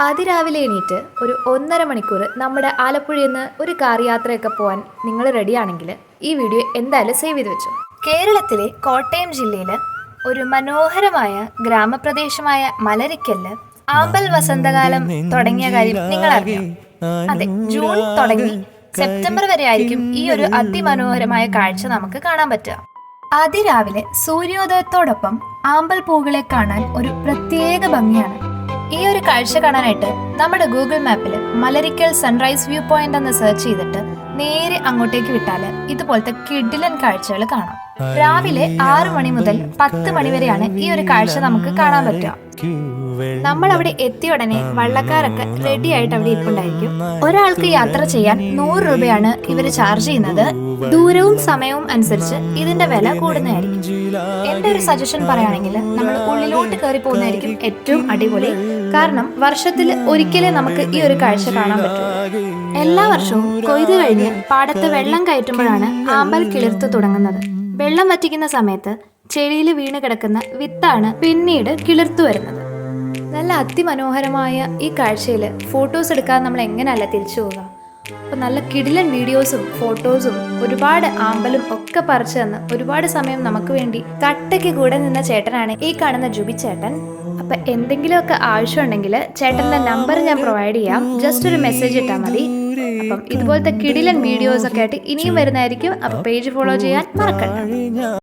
അതിരാവിലെ എണീറ്റ് ഒരു 1.5 മണിക്കൂർ നമ്മുടെ ആലപ്പുഴയിൽ നിന്ന് ഒരു കാർ യാത്രയൊക്കെ പോകാൻ നിങ്ങൾ റെഡിയാണെങ്കിൽ ഈ വീഡിയോ എന്തായാലും സേവ് ചെയ്ത് വെച്ചു. കേരളത്തിലെ കോട്ടയം ജില്ലയിൽ ഒരു മനോഹരമായ ഗ്രാമപ്രദേശമായ മലരിക്കലില് ആമ്പൽ വസന്തകാലം തുടങ്ങിയ കാര്യം നിങ്ങൾ അറിയാം. അതെ, ജൂൺ തുടങ്ങി സെപ്റ്റംബർ വരെ ആയിരിക്കും ഈ ഒരു അതിമനോഹരമായ കാഴ്ച നമുക്ക് കാണാൻ പറ്റുക. അതിരാവിലെ സൂര്യോദയത്തോടൊപ്പം ആമ്പൽ പൂക്കളെ കാണാൻ ഒരു പ്രത്യേക ഭംഗിയാണ്. ഈ ഒരു കാഴ്ച കാണാനായിട്ട് നമ്മുടെ ഗൂഗിൾ മാപ്പിൽ മലരിക്കൽ സൺറൈസ് വ്യൂ പോയിന്റ് എന്ന് സെർച്ച് ചെയ്തിട്ട് നേരെ അങ്ങോട്ടേക്ക് വിട്ടാൽ ഇതുപോലത്തെ കിടിലൻ കാഴ്ചകൾ കാണാം. രാവിലെ 6 മണി മുതൽ 10 മണി വരെയാണ് ഈ ഒരു കാഴ്ച നമുക്ക് കാണാൻ പറ്റുക. നമ്മൾ അവിടെ എത്തിയ ഉടനെ വള്ളക്കാരൊക്കെ റെഡി ആയിട്ട് അവിടെ ഇരിപ്പുണ്ടായിരിക്കും. ഒരാൾക്ക് യാത്ര ചെയ്യാൻ 100 രൂപയാണ് ഇവർ ചാർജ് ചെയ്യുന്നത്. ദൂരവും സമയവും അനുസരിച്ച് ഇതിന്റെ വില കൂടുന്നതായിരിക്കും. എന്റെ ഒരു സജഷൻ പറയുകയാണെങ്കിൽ നമ്മൾ ഉള്ളിലോട്ട് കയറി പോകുന്നതായിരിക്കും ഏറ്റവും അടിപൊളി. കാരണം വർഷത്തിൽ ഒരിക്കലേ നമുക്ക് ഈ ഒരു കാഴ്ച കാണാൻ പറ്റും. എല്ലാ വർഷവും കൊയ്ത് കഴിഞ്ഞ് പാടത്ത് വെള്ളം കയറ്റുമ്പോഴാണ് ആമ്പൽ കിളിർത്തു തുടങ്ങുന്നത്. വെള്ളം വറ്റിക്കുന്ന സമയത്ത് ചെടിയിൽ വീണ് കിടക്കുന്ന വിത്താണ് പിന്നീട് കിളിർത്തു വരുന്നത്. നല്ല അതിമനോഹരമായ ഈ കാഴ്ചയിൽ ഫോട്ടോസ് എടുക്കാൻ നമ്മൾ എങ്ങനെയല്ല തിരിച്ചു പോവുക. അപ്പോൾ നല്ല കിടിലൻ വീഡിയോസും ഫോട്ടോസും ഒരുപാട് ആമ്പലും ഒക്കെ പറിച്ചു തന്ന് ഒരുപാട് സമയം നമുക്ക് വേണ്ടി കട്ടയ്ക്ക് കൂടെ നിന്ന ചേട്ടനാണ് ഈ കാണുന്ന ജുബി ചേട്ടൻ. അപ്പം എന്തെങ്കിലുമൊക്കെ ആവശ്യമുണ്ടെങ്കിൽ ചേട്ടൻ്റെ നമ്പർ ഞാൻ പ്രൊവൈഡ് ചെയ്യാം. ജസ്റ്റ് ഒരു മെസ്സേജ് ഇട്ടാൽ മതി. അപ്പം ഇതുപോലത്തെ കിടിലൻ വീഡിയോസ് ഒക്കെ ആയിട്ട് ഇനിയും വരുന്നതായിരിക്കും. അപ്പോൾ പേജ് ഫോളോ ചെയ്യാൻ മറക്കണ്ട.